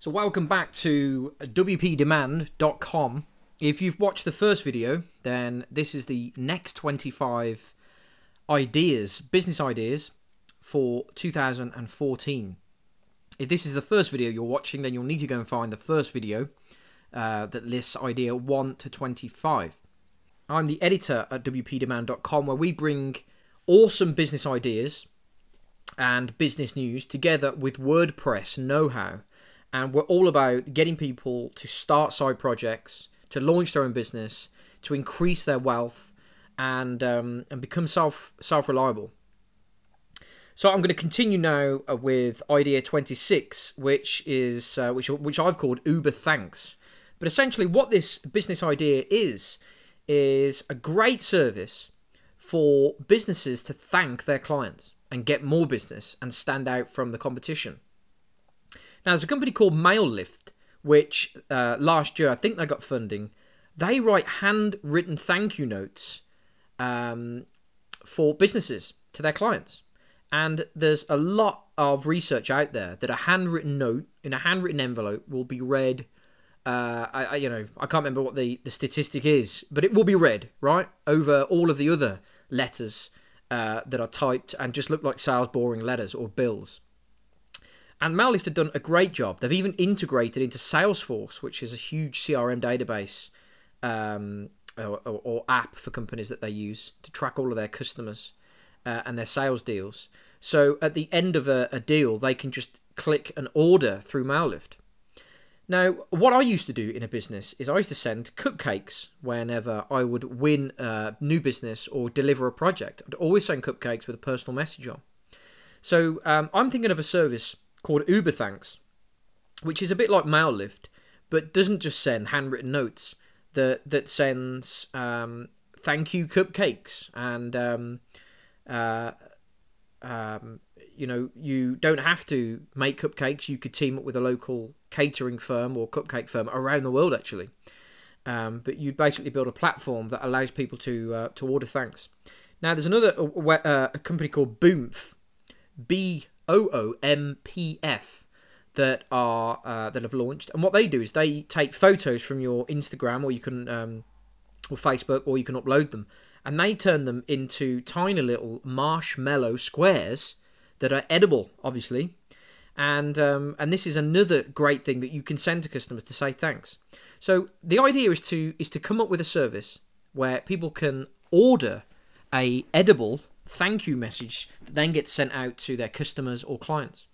So welcome back to WPDemand.com. If you've watched the first video, then this is the next 25 ideas, business ideas for 2014. If this is the first video you're watching, then you'll need to go and find the first video that lists idea 1 to 25. I'm the editor at WPDemand.com, where we bring awesome business ideas and business news together with WordPress know-how. And we're all about getting people to start side projects, to launch their own business, to increase their wealth, and become self-reliable. So I'm going to continue now with idea 26, which is which I've called Uber Thanks. But essentially, what this business idea is a great service for businesses to thank their clients and get more business and stand out from the competition. Now, there's a company called MailLift, which last year, I think they got funding. They write handwritten thank you notes for businesses to their clients. And there's a lot of research out there that a handwritten note in a handwritten envelope will be read. I can't remember what the statistic is, but it will be read, right, over all of the other letters that are typed and just look like sales boring letters or bills. And MailLift have done a great job. They've even integrated into Salesforce, which is a huge CRM database or app for companies that they use to track all of their customers and their sales deals. So at the end of a deal, they can just click an order through MailLift. Now, what I used to do in a business is I used to send cupcakes whenever I would win a new business or deliver a project. I'd always send cupcakes with a personal message on. So I'm thinking of a service called Uber Thanks, which is a bit like MailLift, but doesn't just send handwritten notes, that sends thank you cupcakes, and you don't have to make cupcakes. You could team up with a local catering firm or cupcake firm around the world, actually. But you basically build a platform that allows people to order thanks. Now, there's another a company called BOOMF, BOOMPF, that have launched, and what they do is they take photos from your Instagram, or you can or Facebook, or you can upload them, and they turn them into tiny little marshmallow squares that are edible, obviously, and this is another great thing that you can send to customers to say thanks. So the idea is to come up with a service where people can order a edible thank you message that then gets sent out to their customers or clients.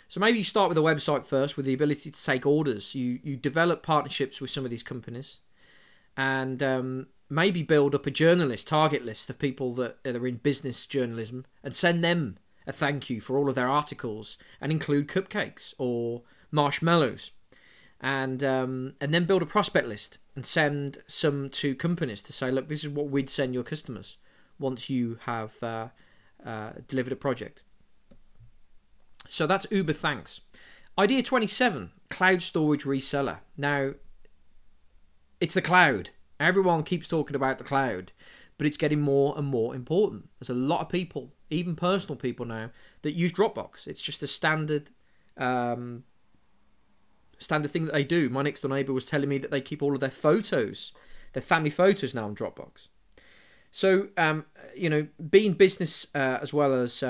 So maybe you start with a website first with the ability to take orders. You develop partnerships with some of these companies, and maybe build up a target list of people that are in business journalism, and send them a thank you for all of their articles, and include cupcakes or marshmallows, and then build a prospect list and send some to companies to say, look, this is what we'd send your customers once you have delivered a project. So that's Uber Thanks. Idea 27, cloud storage reseller. Now, it's the cloud. Everyone keeps talking about the cloud, but it's getting more and more important. There's a lot of people, even personal people now, that use Dropbox. It's just a standard thing that they do. My next door neighbour was telling me that they keep all of their photos, their family photos, now on Dropbox. So, being business as well as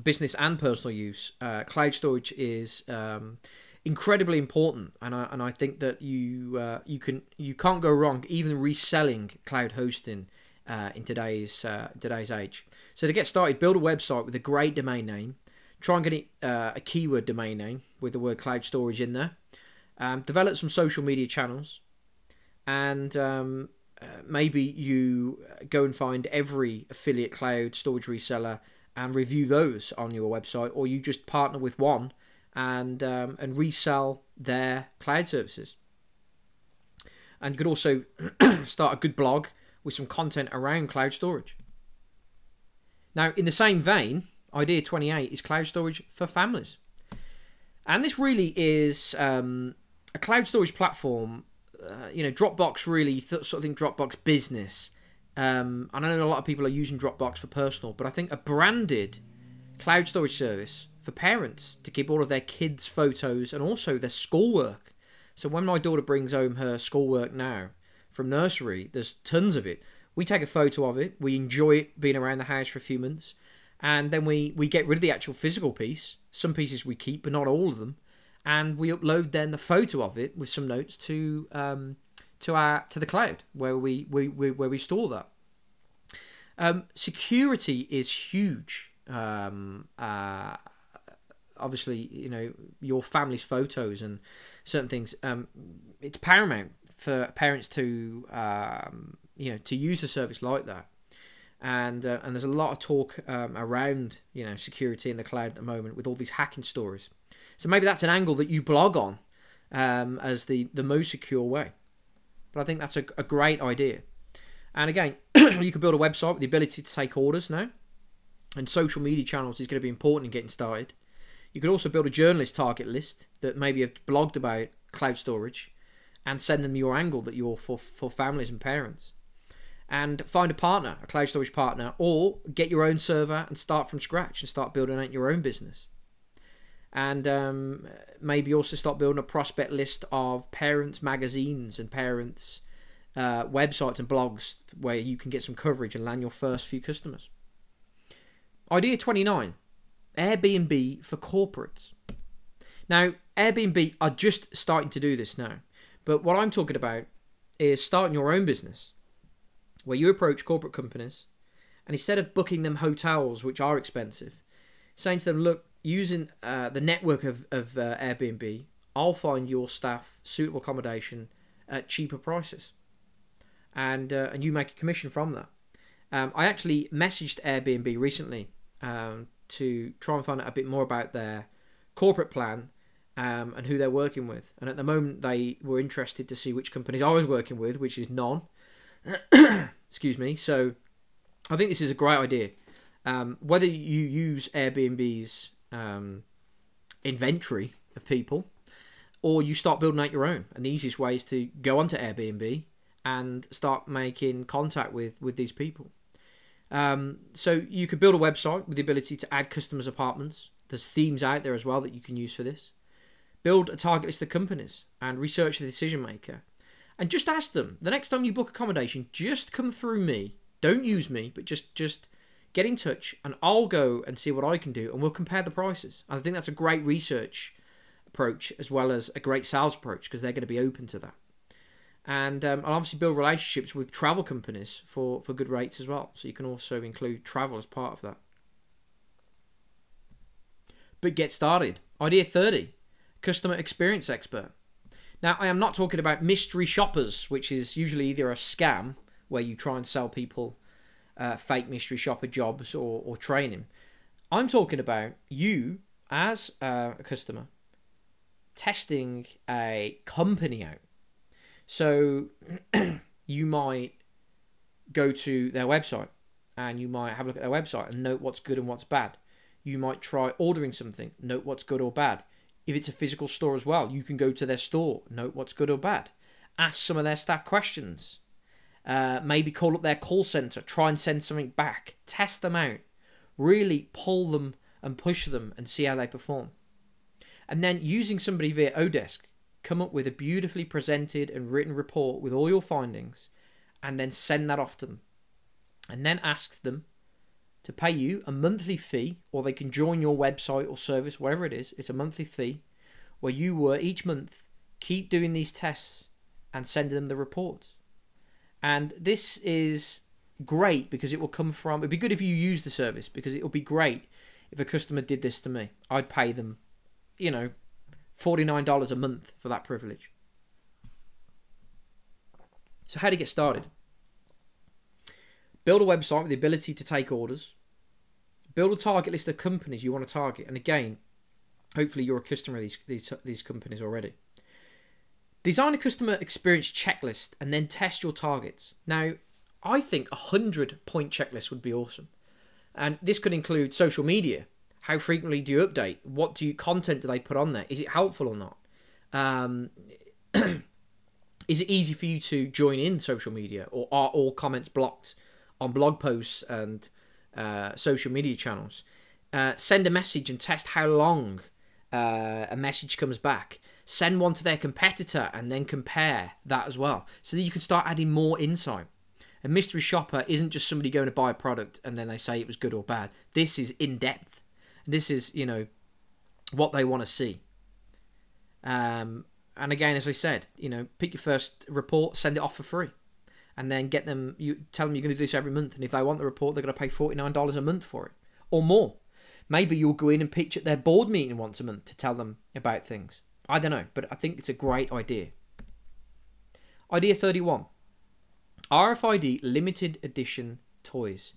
business and personal use, cloud storage is incredibly important, and I think that you can't go wrong even reselling cloud hosting in today's age. So to get started, build a website with a great domain name. Try and get it a keyword domain name with the word cloud storage in there. Develop some social media channels, and maybe you go and find every affiliate cloud storage reseller and review those on your website, or you just partner with one and resell their cloud services. And you could also start a good blog with some content around cloud storage. Now, in the same vein, idea 28 is cloud storage for families. And this really is a cloud storage platform. Dropbox really sort of think Dropbox business. I know a lot of people are using Dropbox for personal, but I think a branded cloud storage service for parents to keep all of their kids' photos and also their schoolwork. So when my daughter brings home her schoolwork now from nursery, there's tons of it. We take a photo of it, we enjoy it being around the house for a few months, and then we get rid of the actual physical piece. Some pieces we keep, but not all of them. And we upload then the photo of it with some notes to the cloud where we store that. Security is huge. Obviously, you know, your family's photos and certain things. It's paramount for parents to you know, to use a service like that. And there's a lot of talk around, you know, security in the cloud at the moment with all these hacking stories. So maybe that's an angle that you blog on as the most secure way. But I think that's a great idea. And again, you could build a website with the ability to take orders now. And social media channels is going to be important in getting started. You could also build a journalist target list that maybe have blogged about cloud storage and send them your angle that you're for families and parents. And find a partner, a cloud storage partner, or get your own server and start from scratch and start building out your own business. And maybe also start building a prospect list of parents' magazines and parents' websites and blogs where you can get some coverage and land your first few customers. Idea 29, Airbnb for corporates. Now, Airbnb are just starting to do this now. But what I'm talking about is starting your own business where you approach corporate companies and instead of booking them hotels, which are expensive, saying to them, look, using the network of Airbnb, I'll find your staff suitable accommodation at cheaper prices. And you make a commission from that. I actually messaged Airbnb recently to try and find out a bit more about their corporate plan and who they're working with. And at the moment, they were interested to see which companies I was working with, which is none. Excuse me. So I think this is a great idea. Whether you use Airbnb's inventory of people or you start building out your own. And the easiest way is to go onto Airbnb and start making contact with these people. So you could build a website with the ability to add customers' apartments. There's themes out there as well that you can use for this. Build a target list of companies and research the decision maker. And just ask them, the next time you book accommodation, just come through me. Don't use me, but just get in touch and I'll go and see what I can do and we'll compare the prices. I think that's a great research approach as well as a great sales approach because they're going to be open to that. And I'll obviously build relationships with travel companies for good rates as well. So you can also include travel as part of that. But get started. Idea 30, customer experience expert. Now, I am not talking about mystery shoppers, which is usually either a scam where you try and sell people fake mystery shopper jobs or training. I'm talking about you as a customer testing a company out. So you might go to their website and you might have a look at their website and note what's good and what's bad. You might try ordering something, note what's good or bad. If it's a physical store as well, you can go to their store, note what's good or bad. Ask some of their staff questions. Maybe call up their call center, try and send something back. Test them out. Really pull them and push them and see how they perform. And then using somebody via Odesk, come up with a beautifully presented and written report with all your findings and then send that off to them. And then ask them to pay you a monthly fee, or they can join your website or service, whatever it is. It's a monthly fee where you will each month keep doing these tests and sending them the reports. And this is great because it will come from, it'd be good if you use the service because it would be great if a customer did this to me. I'd pay them, you know, $49 a month for that privilege. So how to get started? Build a website with the ability to take orders. Build a target list of companies you want to target. And again, hopefully you're a customer of these companies already. Design a customer experience checklist and then test your targets. Now, I think a 100-point checklist would be awesome. And this could include social media. How frequently do you update? What content do they put on there? Is it helpful or not? Is it easy for you to join in social media, or are all comments blocked on blog posts and social media channels? Send a message and test how long a message comes back. Send one to their competitor and then compare that as well, so that you can start adding more insight. A mystery shopper isn't just somebody going to buy a product and then they say it was good or bad. This is in depth. This is, you know, what they want to see. And again, as I said, you know, pick your first report, send it off for free, and then get them. You tell them you're going to do this every month, and if they want the report, they're going to pay $49 a month for it or more. Maybe you'll go in and pitch at their board meeting once a month to tell them about things. I don't know, but I think it's a great idea. Idea 31. RFID limited edition toys.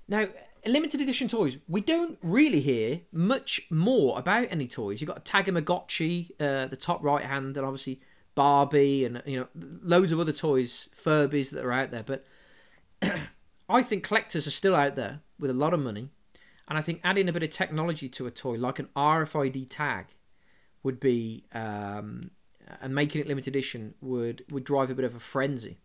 Now, limited edition toys, we don't really hear much more about any toys. You've got Tagamagotchi, the top right hand, and obviously Barbie, and you know, loads of other toys, Furbies that are out there. But I think collectors are still out there with a lot of money, and I think adding a bit of technology to a toy, like an RFID tag, would be, and making it limited edition would drive a bit of a frenzy.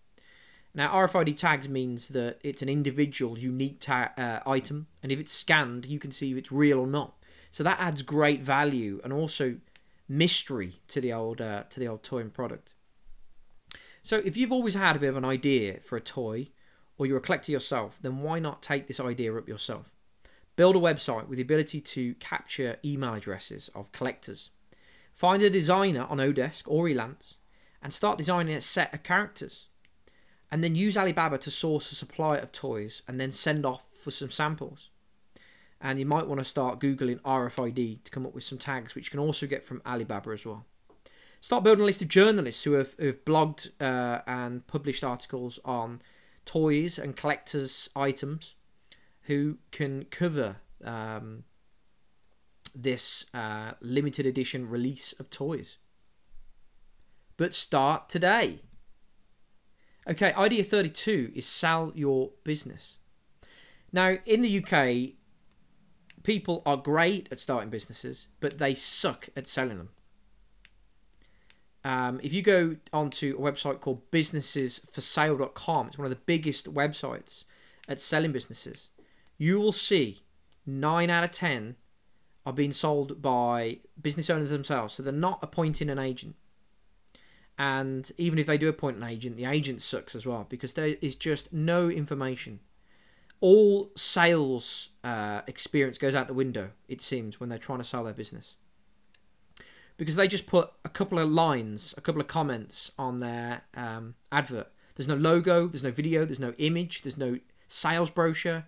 Now, RFID tags means that it's an individual, unique item, and if it's scanned, you can see if it's real or not. So that adds great value and also mystery to the old toy and product. So if you've always had a bit of an idea for a toy, or you're a collector yourself, then why not take this idea up yourself? Build a website with the ability to capture email addresses of collectors. Find a designer on Odesk or Elance and start designing a set of characters. And then use Alibaba to source a supply of toys and then send off for some samples. And you might want to start Googling RFID to come up with some tags, which you can also get from Alibaba as well. Start building a list of journalists who have blogged and published articles on toys and collectors' items, who can cover this limited edition release of toys. But start today. Okay, idea 32 is sell your business. Now, in the UK, people are great at starting businesses, but they suck at selling them. If you go onto a website called businessesforsale.com, it's one of the biggest websites at selling businesses, you will see 9 out of 10 are being sold by business owners themselves, so they're not appointing an agent. And even if they do appoint an agent, the agent sucks as well, because there is just no information. All sales experience goes out the window, it seems, when they're trying to sell their business. Because they just put a couple of lines, a couple of comments on their advert. There's no logo, there's no video, there's no image, there's no sales brochure.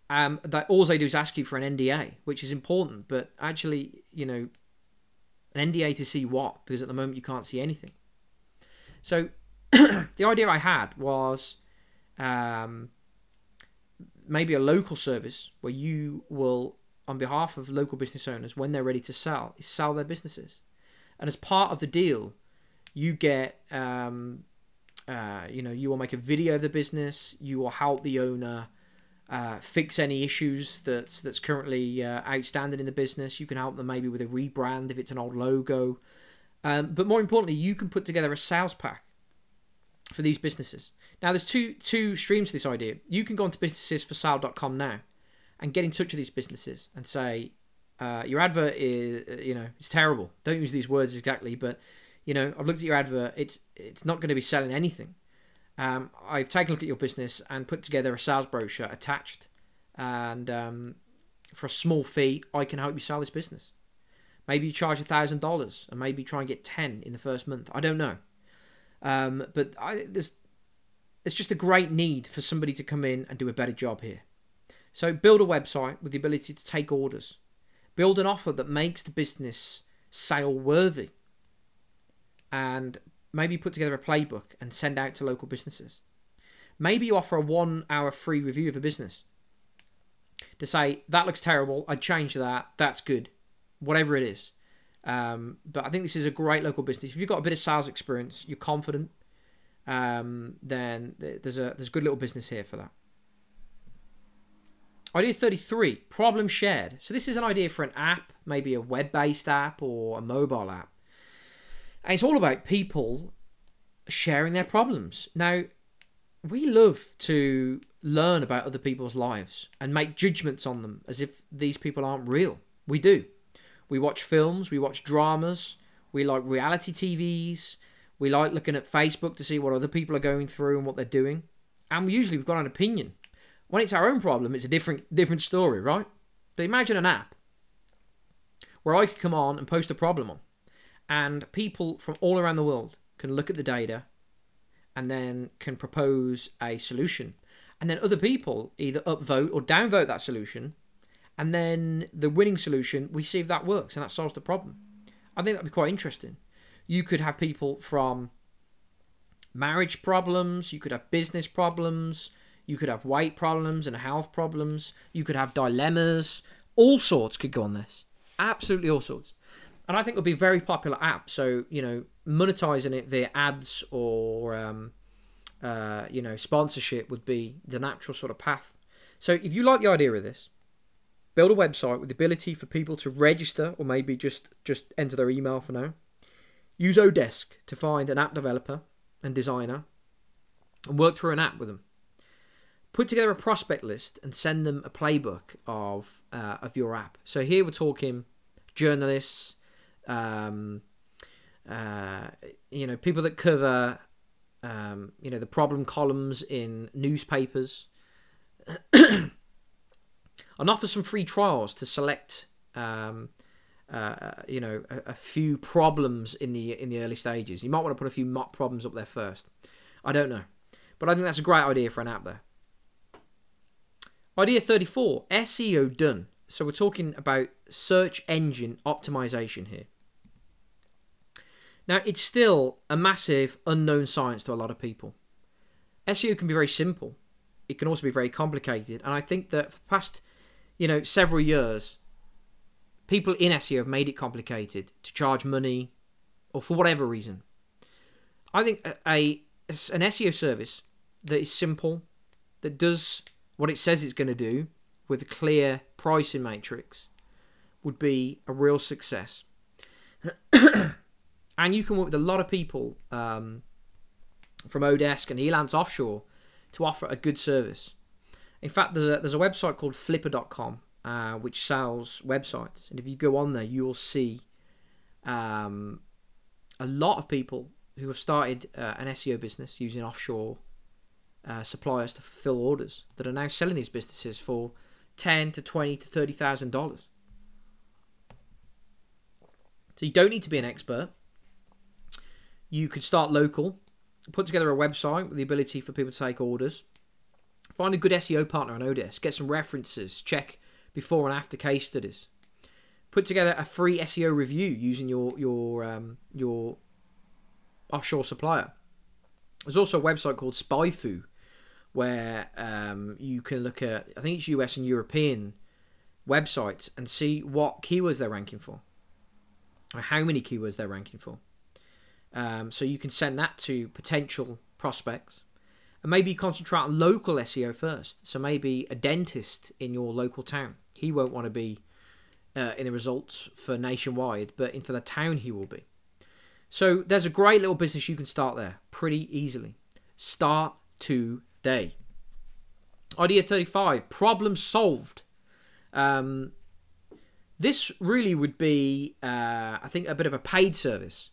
All they do is ask you for an NDA, which is important, but actually, you know, an NDA to see what? Because at the moment you can't see anything. So the idea I had was maybe a local service where you will, on behalf of local business owners, when they're ready to sell, is sell their businesses. And as part of the deal, you get, you know, you will make a video of the business, you will help the owner fix any issues that's currently outstanding in the business. You can help them maybe with a rebrand if it's an old logo. But more importantly, you can put together a sales pack for these businesses. Now, there's two streams to this idea. You can go onto businessesforsale.com now and get in touch with these businesses and say, your advert is, you know, it's terrible. Don't use these words exactly, but, you know, I've looked at your advert. It's not going to be selling anything. I've taken a look at your business and put together a sales brochure attached. And for a small fee, I can help you sell this business. Maybe you charge $1,000 and maybe try and get 10 in the first month. I don't know. But it's just a great need for somebody to come in and do a better job here. So build a website with the ability to take orders. Build an offer that makes the business sale worthy. And maybe put together a playbook and send out to local businesses. Maybe you offer a 1 hour free review of a business to say, that looks terrible, I'd change that, that's good. Whatever it is. But I think this is a great local business. If you've got a bit of sales experience, you're confident, then there's a good little business here for that. Idea 33, problem shared. So this is an idea for an app, maybe a web-based app or a mobile app. And it's all about people sharing their problems. Now, we love to learn about other people's lives and make judgments on them as if these people aren't real. We do. We watch films, we watch dramas, we like reality TVs, we like looking at Facebook to see what other people are going through and what they're doing. And usually we've got an opinion. When it's our own problem, it's a different story, right? But imagine an app where I could come on and post a problem on, and people from all around the world can look at the data and then can propose a solution. And then other people either upvote or downvote that solution, and then the winning solution, we see if that works and that solves the problem. I think that'd be quite interesting. You could have people from marriage problems, you could have business problems, you could have weight problems and health problems, you could have dilemmas, all sorts could go on this. Absolutely all sorts. And I think it would be a very popular app. So, you know, monetizing it via ads or, you know, sponsorship would be the natural sort of path. So if you like the idea of this, build a website with the ability for people to register or maybe just enter their email for now. Use Odesk to find an app developer and designer and work through an app with them. Put together a prospect list and send them a playbook of your app. So here we're talking journalists, you know, people that cover, you know, the problem columns in newspapers. And offer some free trials to select, you know, a few problems in the early stages. You might want to put a few mock problems up there first. I don't know, but I think that's a great idea for an app there. Idea 34, SEO done. So we're talking about search engine optimization here. Now, it's still a massive unknown science to a lot of people. SEO can be very simple. It can also be very complicated. And I think that for the past, you know, several years, people in SEO have made it complicated to charge money or for whatever reason. I think an SEO service that is simple, that does what it says it's going to do with a clear pricing matrix would be a real success. And you can work with a lot of people from Odesk and Elance Offshore to offer a good service. In fact, there's a website called flipper.com which sells websites. And if you go on there, you'll see a lot of people who have started an SEO business using offshore suppliers to fulfill orders that are now selling these businesses for $10,000 to $20,000 to $30,000. So you don't need to be an expert. You could start local, put together a website with the ability for people to take orders, find a good SEO partner on Odesk, get some references, check before and after case studies, put together a free SEO review using your offshore supplier. There's also a website called SpyFu where you can look at, I think it's US and European websites and see what keywords they're ranking for, or how many keywords they're ranking for. So you can send that to potential prospects. And maybe concentrate on local SEO first. So maybe a dentist in your local town. He won't want to be in the results for nationwide, but for the town he will be. So there's a great little business you can start there pretty easily. Start today. Idea 35, problem solved. This really would be, I think, a bit of a paid service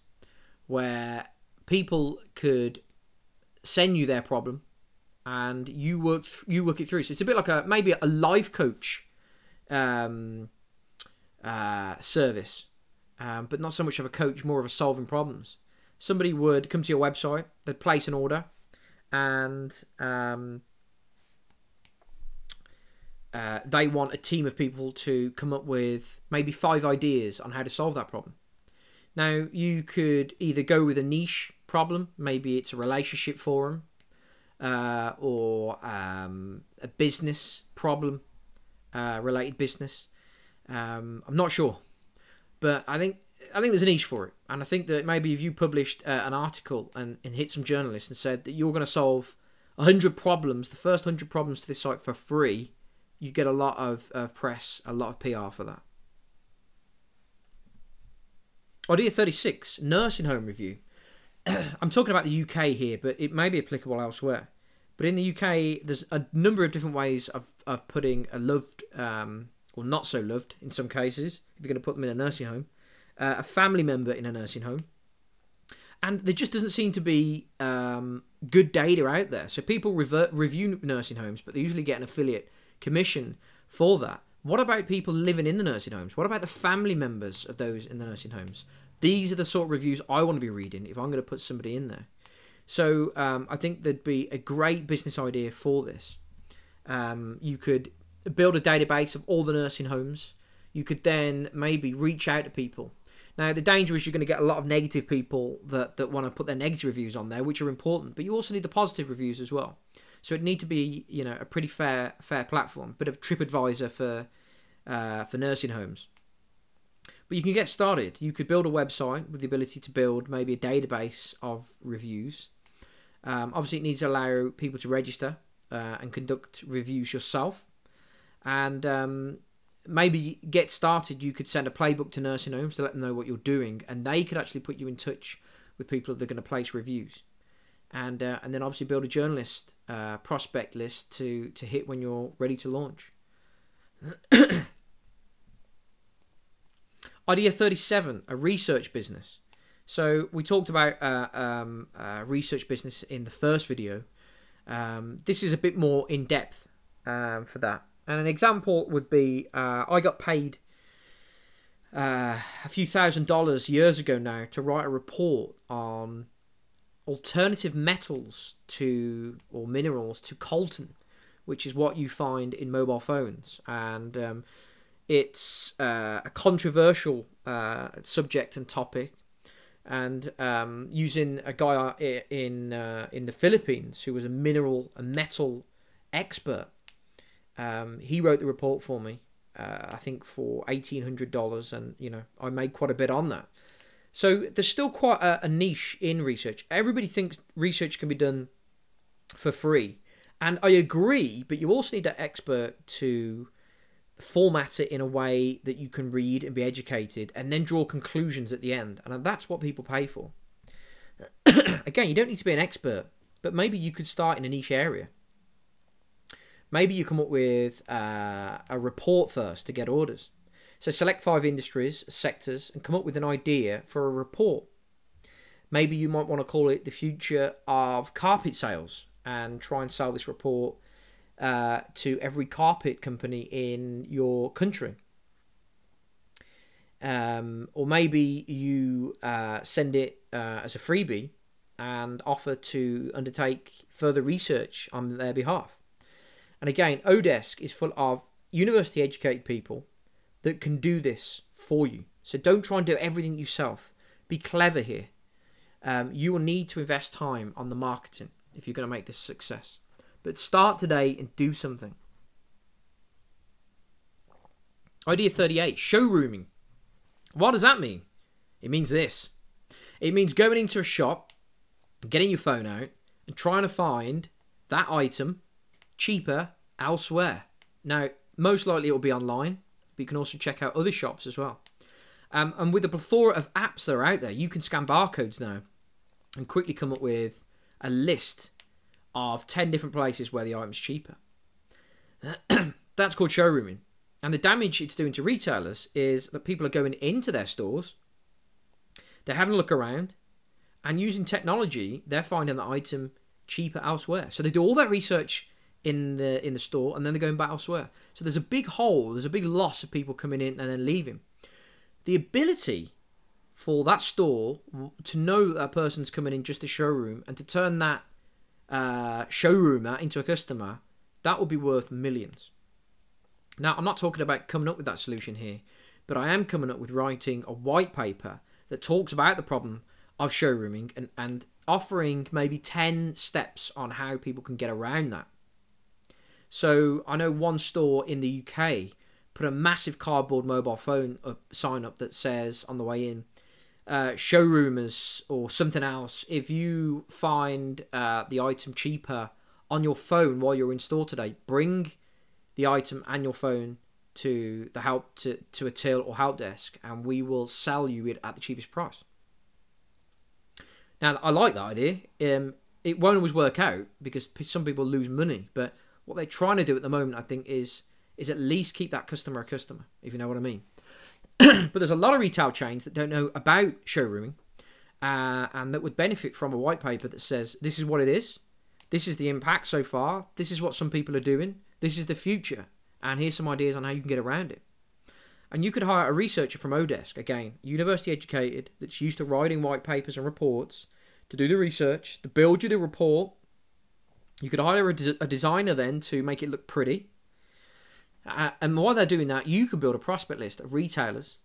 where people could send you their problem and you work it through. So it's a bit like maybe a life coach service, but not so much of a coach, more of a solving problems. Somebody would come to your website, they'd place an order, and they want a team of people to come up with maybe 5 ideas on how to solve that problem. Now, you could either go with a niche problem, maybe it's a relationship forum, or a business problem, related business. I'm not sure, but I think there's a niche for it, and I think that maybe if you published an article and hit some journalists and said that you're going to solve 100 problems, the first 100 problems to this site for free, you get a lot of press, a lot of PR for that. Idea 36, nursing home review. I'm talking about the UK here, but it may be applicable elsewhere. But in the UK, there's a number of different ways of putting a loved, or not so loved in some cases, if you're going to put them in a nursing home, a family member in a nursing home. And there just doesn't seem to be good data out there. So people review nursing homes, but they usually get an affiliate commission for that. What about people living in the nursing homes? What about the family members of those in the nursing homes? These are the sort of reviews I want to be reading if I'm going to put somebody in there. So I think there'd be a great business idea for this. You could build a database of all the nursing homes. You could then maybe reach out to people. Now, the danger is you're going to get a lot of negative people that want to put their negative reviews on there, which are important. But you also need the positive reviews as well. So it need to be, you know, a pretty fair platform. Bit of TripAdvisor for nursing homes. But you can get started. You could build a website with the ability to build maybe a database of reviews. Obviously, it needs to allow people to register and conduct reviews yourself. And maybe get started. You could send a playbook to nursing homes to let them know what you're doing, and they could actually put you in touch with people that are going to place reviews. And then obviously build a journalist prospect list to hit when you're ready to launch. Idea 37, a research business. So we talked about research business in the first video. This is a bit more in depth for that. And an example would be I got paid a few $1,000s years ago now to write a report on alternative metals or minerals to coltan, which is what you find in mobile phones. And it's a controversial subject and topic. And using a guy in the Philippines who was a metal expert, he wrote the report for me. I think for $1,800, and you know I made quite a bit on that. So there's still quite a niche in research. Everybody thinks research can be done for free, and I agree. But you also need that expert to format it in a way that you can read and be educated, and then draw conclusions at the end. And that's what people pay for. Again, you don't need to be an expert, but maybe you could start in a niche area. Maybe you come up with a report first to get orders. So select 5 industries, sectors, and come up with an idea for a report. Maybe you might want to call it the future of carpet sales and try and sell this report to every carpet company in your country. Or maybe you send it as a freebie and offer to undertake further research on their behalf. And again, Odesk is full of university-educated people that can do this for you. So don't try and do everything yourself. Be clever here. You will need to invest time on the marketing if you're going to make this a success. But start today and do something. Idea 38, showrooming. What does that mean? It means this. It means going into a shop, getting your phone out, and trying to find that item cheaper elsewhere. Now, most likely it will be online, but you can also check out other shops as well. And with the plethora of apps that are out there, you can scan barcodes now and quickly come up with a list of 10 different places where the item's cheaper. That's called showrooming. And the damage it's doing to retailers is that people are going into their stores, they're having a look around, and using technology, they're finding the item cheaper elsewhere. So they do all that research in the store, and then they're going back elsewhere. So there's a big hole, there's a big loss of people coming in and then leaving. The ability for that store to know that a person's coming in just a showroom and to turn that showroomer into a customer, that will be worth millions. Now, I'm not talking about coming up with that solution here, but I am coming up with writing a white paper that talks about the problem of showrooming and offering maybe 10 steps on how people can get around that. So I know one store in the UK put a massive cardboard mobile phone sign up that says on the way in, showroomers or something else, if you find the item cheaper on your phone while you're in store today, bring the item and your phone to the to a till or help desk, and we will sell you it at the cheapest price. Now, I like that idea. it won't always work out because some people lose money. But what they're trying to do at the moment, I think, is at least keep that customer a customer, if you know what I mean. But there's a lot of retail chains that don't know about showrooming, and that would benefit from a white paper that says, this is what it is, this is the impact so far, this is what some people are doing, this is the future, and here's some ideas on how you can get around it. And you could hire a researcher from Odesk, again, university educated, that's used to writing white papers and reports, to do the research, to build you the report. You could hire a designer then to make it look pretty. And while they're doing that, you can build a prospect list of retailers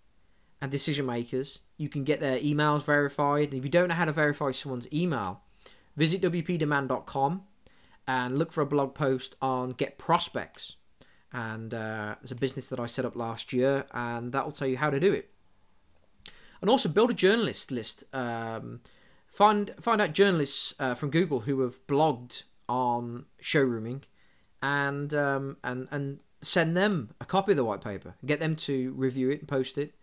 and decision makers. You can get their emails verified. And if you don't know how to verify someone's email, visit wpdemand.com and look for a blog post on Get Prospects. And it's a business that I set up last year, and that will tell you how to do it. And also build a journalist list. Find out journalists from Google who have blogged on showrooming, and send them a copy of the white paper. Get them to review it and post it.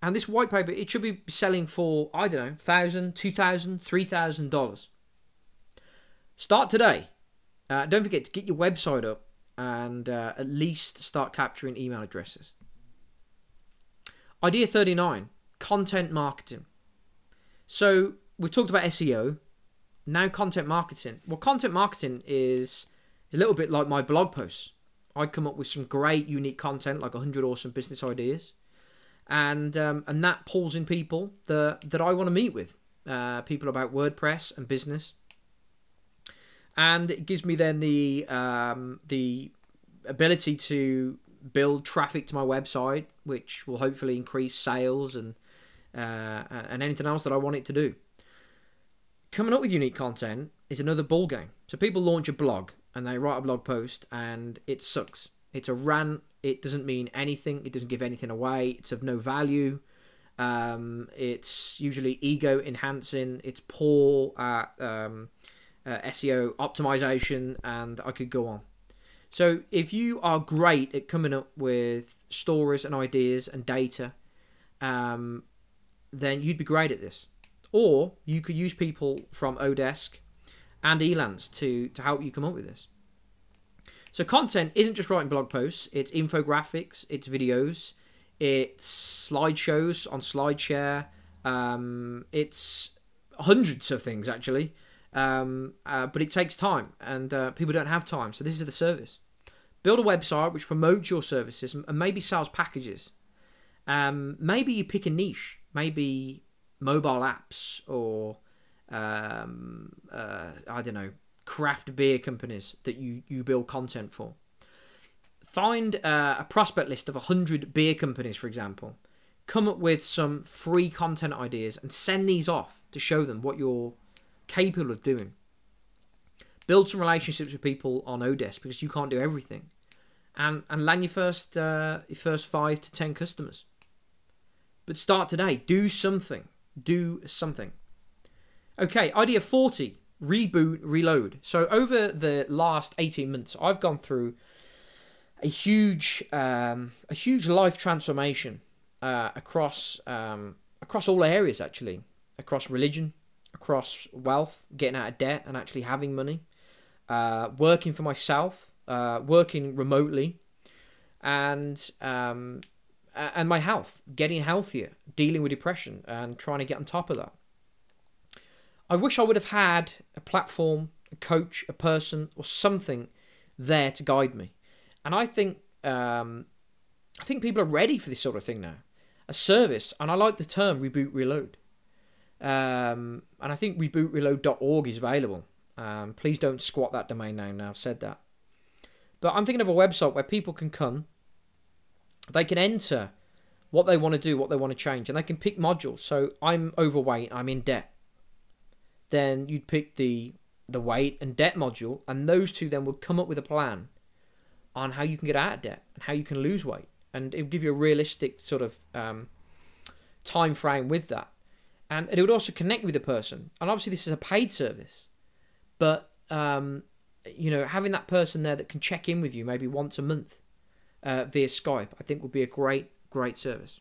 And this white paper, it should be selling for, I don't know, $1,000, $2,000, $3,000. Start today. Don't forget to get your website up and at least start capturing email addresses. Idea 39, content marketing. So we've talked about SEO. Now content marketing. Well, content marketing is a little bit like my blog posts. I come up with some great, unique content, like 100 awesome business ideas, and that pulls in people that I want to meet with, people about WordPress and business, and it gives me then the ability to build traffic to my website, which will hopefully increase sales and anything else that I want it to do. Coming up with unique content is another ball game. So people launch a blog and they write a blog post and it sucks. It's a rant. It doesn't mean anything. It doesn't give anything away. It's of no value. It's usually ego enhancing. It's poor at SEO optimization, and I could go on. So if you are great at coming up with stories and ideas and data, then you'd be great at this. Or you could use people from Odesk and Elance to help you come up with this. So content isn't just writing blog posts. It's infographics, it's videos, it's slideshows on SlideShare. It's hundreds of things, actually. But it takes time, and people don't have time. So this is the service. Build a website which promotes your services and maybe sells packages. Maybe you pick a niche. Maybe mobile apps or I don't know, craft beer companies that you build content for. Find a prospect list of 100 beer companies, for example. Come up with some free content ideas and send these off to show them what you're capable of doing. Build some relationships with people on Odesk, because you can't do everything, and land your first 5 to 10 customers. But start today. Do something. Do something. Okay, idea 40, reboot, reload. So over the last 18 months, I've gone through a huge life transformation across all areas, actually, across religion, across wealth, getting out of debt and actually having money, working for myself, working remotely, and my health, getting healthier, dealing with depression and trying to get on top of that. I wish I would have had a platform, a coach, a person, or something there to guide me. And I think people are ready for this sort of thing now. A service, and I like the term reboot, reload. And I think rebootreload.org is available. Please don't squat that domain name now I've said that. But I'm thinking of a website where people can come, they can enter what they want to do, what they want to change, and they can pick modules. So I'm overweight, I'm in debt. Then you'd pick the weight and debt module, and those two then would come up with a plan on how you can get out of debt and how you can lose weight. And it would give you a realistic sort of time frame with that. And it would also connect with the person. And obviously this is a paid service. But, you know, having that person there that can check in with you maybe once a month via Skype, I think would be a great, great service.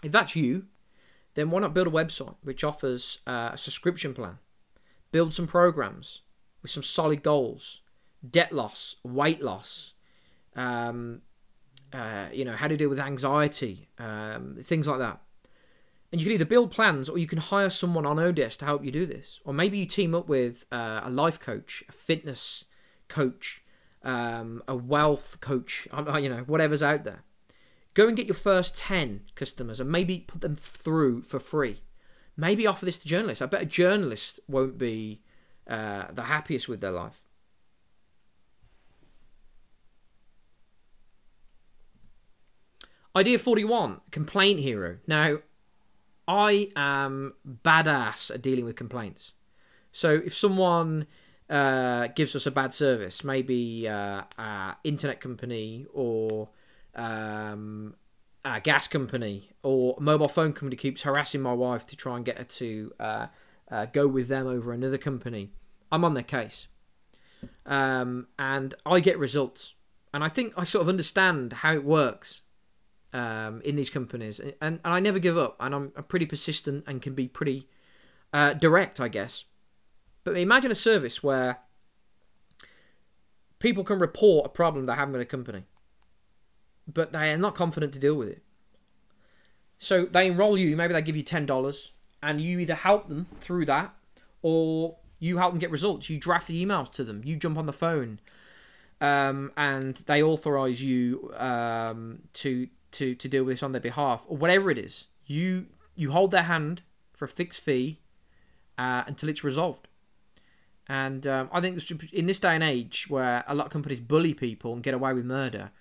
If that's you, then why not build a website which offers a subscription plan? build some programs with some solid goals, debt loss, weight loss, how to deal with anxiety, things like that. And you can either build plans or you can hire someone on Odesk to help you do this. Or maybe you team up with a life coach, a fitness coach, a wealth coach, whatever's out there. Go and get your first 10 customers and maybe put them through for free. Maybe offer this to journalists. I bet a journalist won't be the happiest with their life. Idea 41, complaint hero. Now, I am badass at dealing with complaints. So if someone gives us a bad service, maybe an internet company or a gas company or a mobile phone company keeps harassing my wife to try and get her to go with them over another company, I'm on their case. And I get results. And I think I sort of understand how it works in these companies. And I never give up. And I'm pretty persistent and can be pretty direct, I guess. But imagine a service where people can report a problem they're having with a company, but they are not confident to deal with it. So they enroll you, maybe they give you $10, and you either help them through that, or you help them get results. You draft the emails to them, you jump on the phone, and they authorize you to deal with this on their behalf, or whatever it is. You hold their hand for a fixed fee until it's resolved. And I think in this day and age where a lot of companies bully people and get away with murder,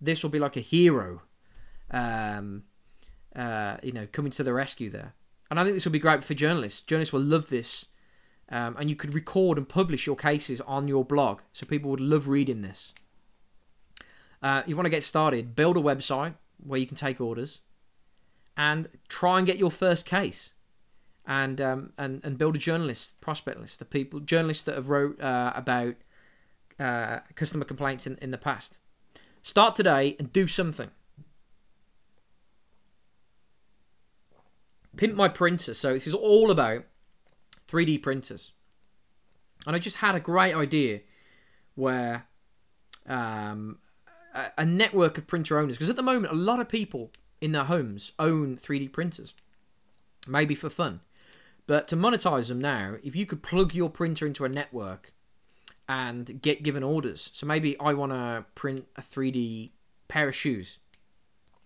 this will be like a hero, coming to the rescue there. And I think this will be great for journalists. Journalists will love this. And you could record and publish your cases on your blog. So people would love reading this. You want to get started, build a website where you can take orders and try and get your first case. And build a journalist prospect list of people, journalists that have wrote about customer complaints in the past. Start today and do something. Pimp my printer. So this is all about 3D printers. And I just had a great idea where a network of printer owners, because at the moment a lot of people in their homes own 3D printers, maybe for fun. But to monetize them now, if you could plug your printer into a network and get given orders. So maybe I want to print a 3D pair of shoes.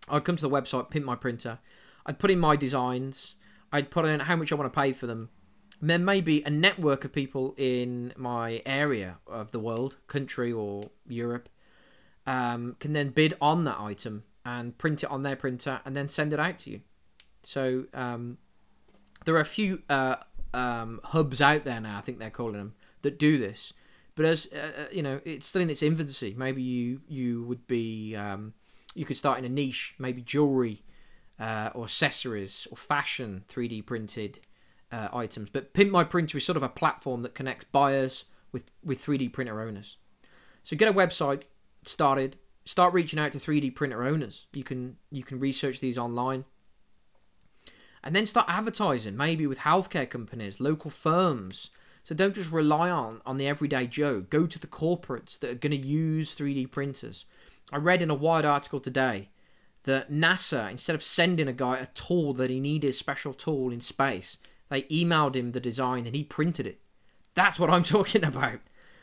I'd come to the website, Pimp My Printer. I'd put in my designs. I'd put in how much I want to pay for them. And then maybe a network of people in my area of the world, country or Europe, can then bid on that item and print it on their printer and then send it out to you. So there are a few hubs out there now, I think they're calling them, that do this. But as it's still in its infancy. Maybe you would be you could start in a niche, maybe jewelry or accessories or fashion 3D printed items. But Pimp My Printer is sort of a platform that connects buyers with 3D printer owners. So get a website started. Start reaching out to 3D printer owners. You can research these online. And then start advertising, maybe with healthcare companies, local firms. So don't just rely on the everyday Joe. Go to the corporates that are going to use 3D printers. I read in a Wired article today that NASA, instead of sending a guy a tool that he needed, a special tool in space, they emailed him the design and he printed it. That's what I'm talking about.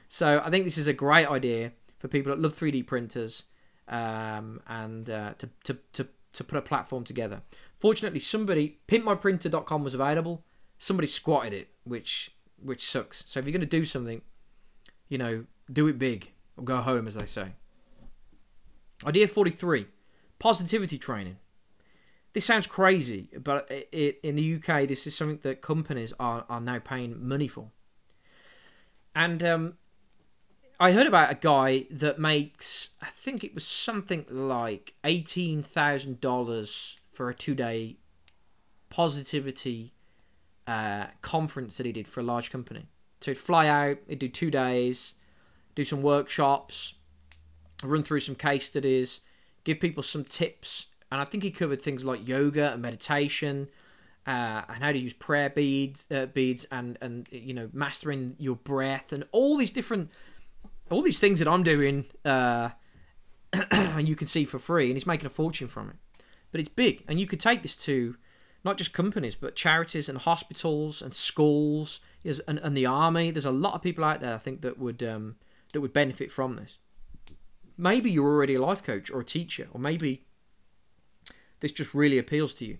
So I think this is a great idea for people that love 3D printers and to put a platform together. Fortunately, pimpmyprinter.com was available. Somebody squatted it, which sucks. So if you're going to do something, do it big or go home, as they say. Idea 43, positivity training. This sounds crazy, but in the UK, this is something that companies are now paying money for. And I heard about a guy that makes, I think it was something like $18,000 for a 2-day positivity conference that he did for a large company. So he'd fly out, he'd do 2 days, do some workshops, run through some case studies, give people some tips. And I think he covered things like yoga and meditation, and how to use prayer beads, and you know, mastering your breath, and all these things that I'm doing, and you can see for free, and he's making a fortune from it. But it's big, and you could take this to not just companies, but charities and hospitals and schools, and the army. There's a lot of people out there, I think, that would benefit from this. Maybe you're already a life coach or a teacher, or maybe this just really appeals to you.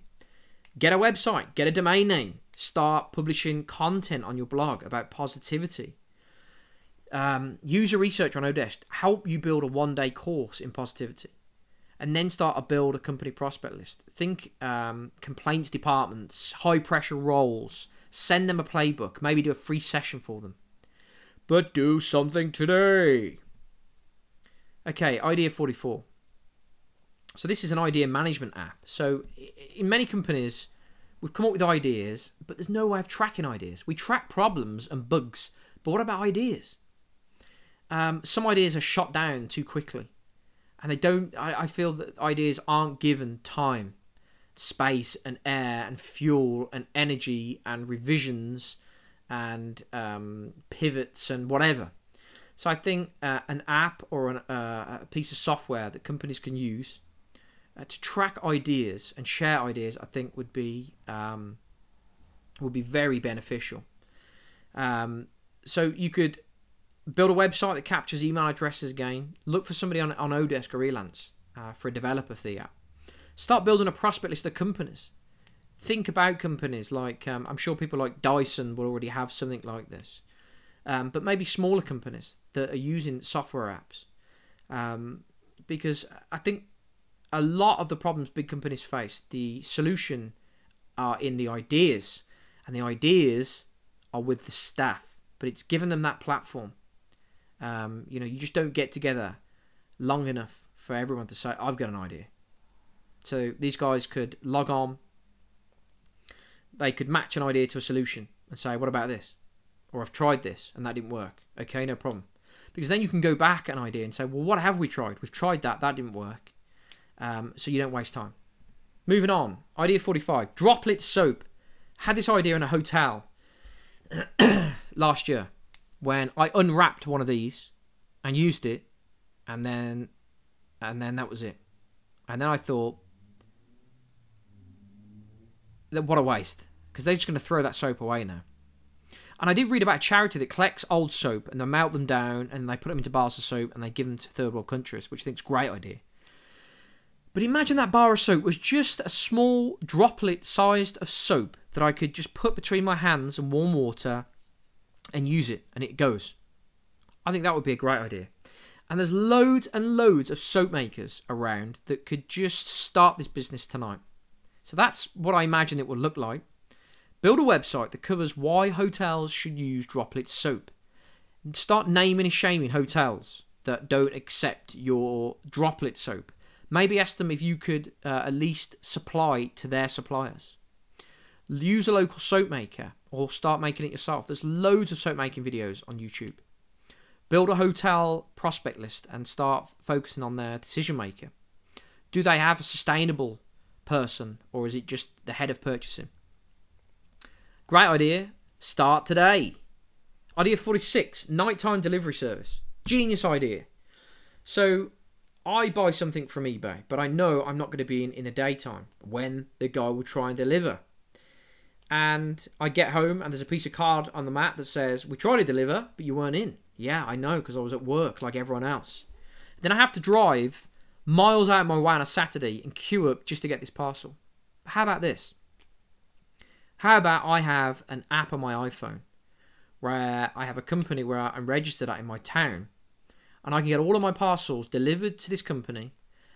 Get a website, get a domain name, start publishing content on your blog about positivity. User research on Odesk, help you build a one-day course in positivity. And then start to build a company prospect list. Think complaints departments, high-pressure roles. Send them a playbook. Maybe do a free session for them. But do something today. Okay, idea 44. So this is an idea management app. So in many companies, we've come up with ideas, but there's no way of tracking ideas. We track problems and bugs, but what about ideas? Some ideas are shot down too quickly. And they don't. I feel that ideas aren't given time, space, and air, and fuel, and energy, and revisions, and pivots, and whatever. So I think an app or a piece of software that companies can use to track ideas and share ideas, I think would be very beneficial. So you could build a website that captures email addresses again. Look for somebody on Odesk or Elance for a developer for the app. Start building a prospect list of companies. Think about companies like, I'm sure people like Dyson will already have something like this. But maybe smaller companies that are using software apps. Because I think a lot of the problems big companies face, the solution are in the ideas. And the ideas are with the staff. But it's given them that platform. You know, you just don't get together long enough for everyone to say, I've got an idea. So these guys could log on. They could match an idea to a solution and say, what about this? Or I've tried this and that didn't work. Okay, no problem. Because then you can go back an idea and say, well, what have we tried? We've tried that. That didn't work. So you don't waste time. Moving on. Idea 45. Droplet soap. Had this idea in a hotel last year, when I unwrapped one of these and used it, and then that was it. And then I thought, what a waste, because they're just going to throw that soap away now. And I did read about a charity that collects old soap and they melt them down and they put them into bars of soap and they give them to third world countries, which I think is a great idea. But imagine that bar of soap was just a small droplet sized of soap that I could just put between my hands and warm water and use it, and it goes. I think that would be a great idea. And there's loads and loads of soap makers around that could just start this business tonight. So that's what I imagine it would look like. Build a website that covers why hotels should use droplet soap. And start naming and shaming hotels that don't accept your droplet soap. Maybe ask them if you could at least supply to their suppliers. Use a local soap maker or start making it yourself. There's loads of soap making videos on YouTube. Build a hotel prospect list and start focusing on their decision maker. Do they have a sustainable person or is it just the head of purchasing? Great idea. Start today. Idea 46. Nighttime delivery service. Genius idea. So I buy something from eBay, but I know I'm not going to be in the daytime when the guy will try and deliver. And I get home and there's a piece of card on the mat that says, we tried to deliver, but you weren't in. Yeah, I know, because I was at work like everyone else. Then I have to drive miles out of my way on a Saturday and queue up just to get this parcel. How about this? How about I have an app on my iPhone where I have a company where I'm registered at in my town, and I can get all of my parcels delivered to this company,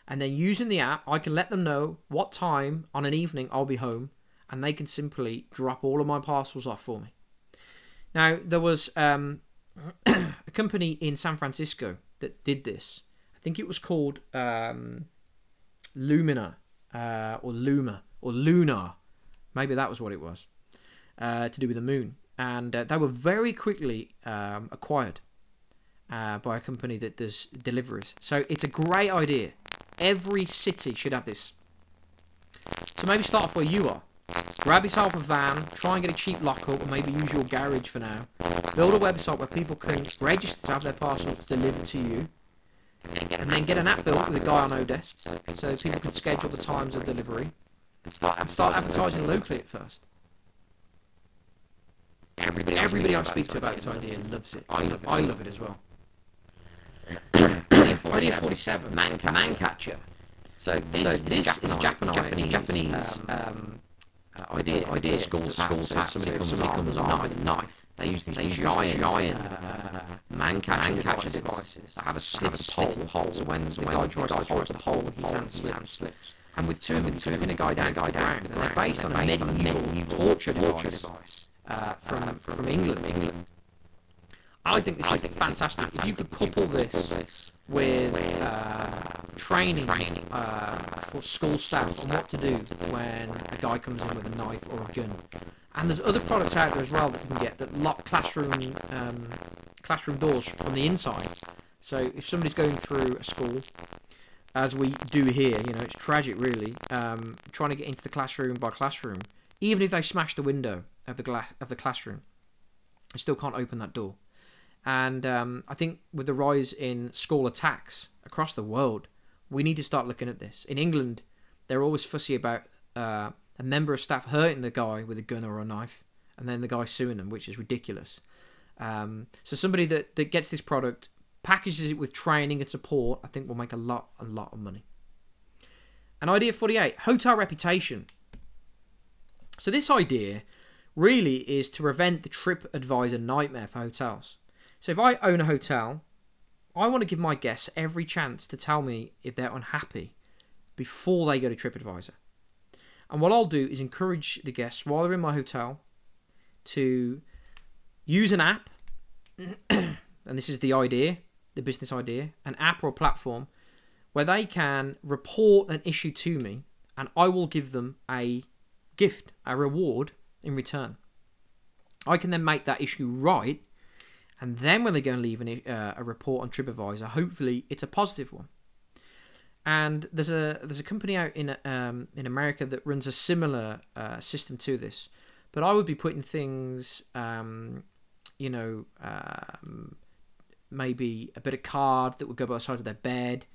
and then using the app, I can let them know what time on an evening I'll be home, and they can simply drop all of my parcels off for me. Now, there was a company in San Francisco that did this. I think it was called Lumina or Luma or Lunar. Maybe that was what it was, to do with the moon. And they were very quickly acquired by a company that does deliveries. So it's a great idea. Every city should have this. So maybe start off where you are. Grab yourself a van, try and get a cheap lockup, or maybe use your garage for now. Build a website where people can register to have their parcels delivered to you, and then get an app built with a guy on Odesk, so people can schedule the times of delivery, and start advertising locally at first. Everybody I speak to about this idea loves it. I love it as well. Idea 47, man catcher. So this is a Japanese idea. Schools have. Somebody comes on with a knife. They use these giant man catcher devices that have a slip hole. So when the guy tries to hold the hole, his hand slips. And with two pin a guy down, and they're based on a medieval torture device from England. I think this is fantastic. If you could couple this with training for school staff on what to do when a guy comes in with a knife or a gun. And there's other products out there as well that you can get that lock classroom doors from the inside. So if somebody's going through a school, as we do here, you know, it's tragic really, trying to get into the classroom by classroom, even if they smash the window of the classroom, they still can't open that door. And I think with the rise in school attacks across the world, we need to start looking at this. In England, they're always fussy about a member of staff hurting the guy with a gun or a knife, and then the guy suing them, which is ridiculous. So somebody that gets this product, packages it with training and support, I think will make a lot of money. And idea 48, hotel reputation. So this idea really is to prevent the TripAdvisor nightmare for hotels. So if I own a hotel, I want to give my guests every chance to tell me if they're unhappy before they go to TripAdvisor. And what I'll do is encourage the guests while they're in my hotel to use an app, and this is the idea, the business idea, an app or a platform where they can report an issue to me, and I will give them a gift, a reward in return. I can then make that issue right, and then when they go and leave a report on TripAdvisor, hopefully it's a positive one. And there's a company out in America that runs a similar system to this, but I would be putting things, maybe a bit of card that would go by the side of their bed.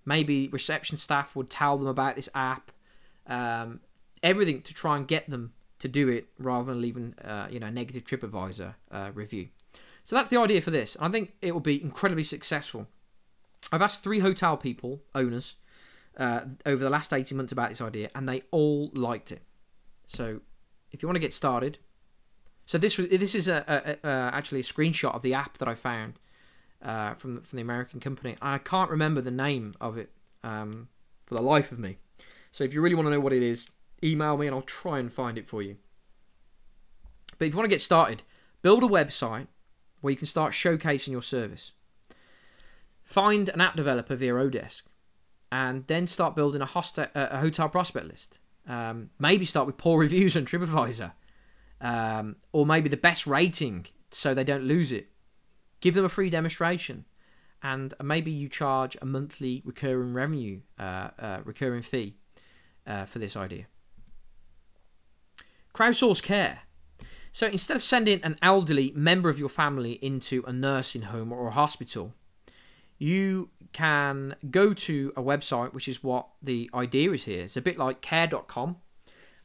Maybe reception staff would tell them about this app. Everything to try and get them to do it rather than leaving a negative TripAdvisor review. So that's the idea for this. I think it will be incredibly successful. I've asked 3 hotel people, owners, over the last 18 months about this idea, and they all liked it. So if you want to get started, so this is actually a screenshot of the app that I found from the American company. I can't remember the name of it for the life of me. So if you really want to know what it is, email me and I'll try and find it for you. But if you want to get started, build a website where you can start showcasing your service. Find an app developer via Odesk, and then start building a hotel prospect list. Maybe start with poor reviews on TripAdvisor, or maybe the best rating so they don't lose it. Give them a free demonstration, and maybe you charge a monthly recurring revenue, recurring fee for this idea. Crowdsourced care. So instead of sending an elderly member of your family into a nursing home or a hospital, you can go to a website, which is what the idea is here. It's a bit like care.com,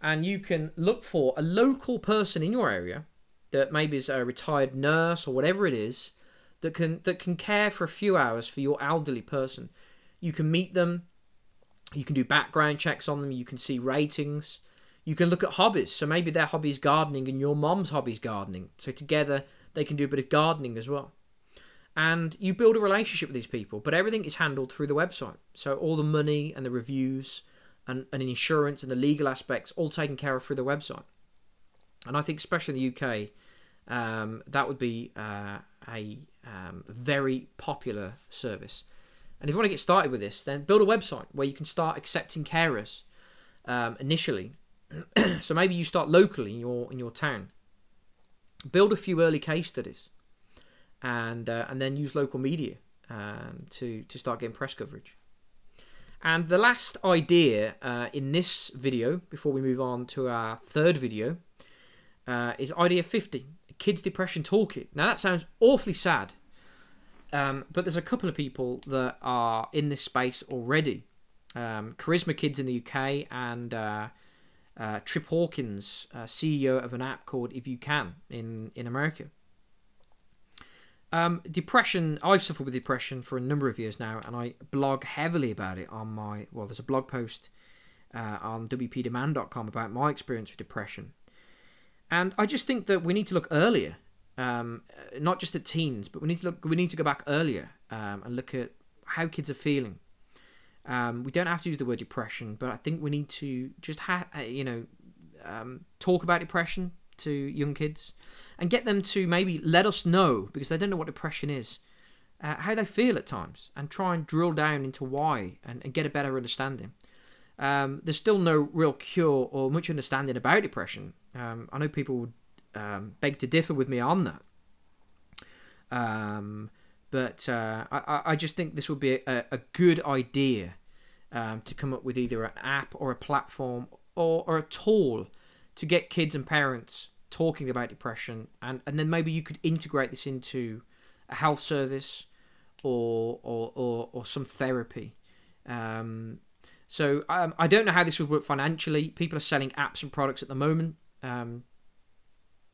and you can look for a local person in your area that maybe is a retired nurse or whatever it is that can care for a few hours for your elderly person. You can meet them, you can do background checks on them, you can see ratings, you can look at hobbies. So maybe their hobby is gardening and your mom's hobby is gardening. So together they can do a bit of gardening as well. And you build a relationship with these people, but everything is handled through the website. So all the money and the reviews and insurance and the legal aspects all taken care of through the website. And I think especially in the UK, that would be a very popular service. And if you want to get started with this, then build a website where you can start accepting carers initially. So maybe you start locally in your town. Build a few early case studies, and then use local media to start getting press coverage. And the last idea in this video, before we move on to our third video, is idea 50, Kids Depression Toolkit. Now that sounds awfully sad, but there's a couple of people that are in this space already. Charisma Kids in the UK and Trip Hawkins, CEO of an app called If You Can in America. Depression, I've suffered with depression for a number of years now, and I blog heavily about it on my, well, there's a blog post on wpdemand.com about my experience with depression. And I just think that we need to look earlier, not just at teens, but we need to go back earlier and look at how kids are feeling. We don't have to use the word depression, but I think we need to just talk about depression to young kids and get them to maybe let us know, because they don't know what depression is, how they feel at times, and try and drill down into why and get a better understanding. There's still no real cure or much understanding about depression. I know people would beg to differ with me on that. But I just think this would be a good idea to come up with either an app or a platform or a tool to get kids and parents talking about depression, and then maybe you could integrate this into a health service or some therapy. So I don't know how this would work financially. People are selling apps and products at the moment.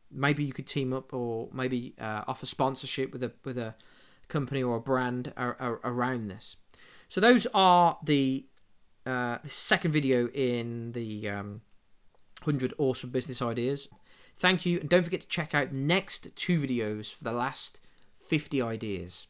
Maybe you could team up, or maybe offer sponsorship with a company or a brand around this. So those are the second video in the 100 Awesome Business Ideas. Thank you, and don't forget to check out the next 2 videos for the last 50 ideas.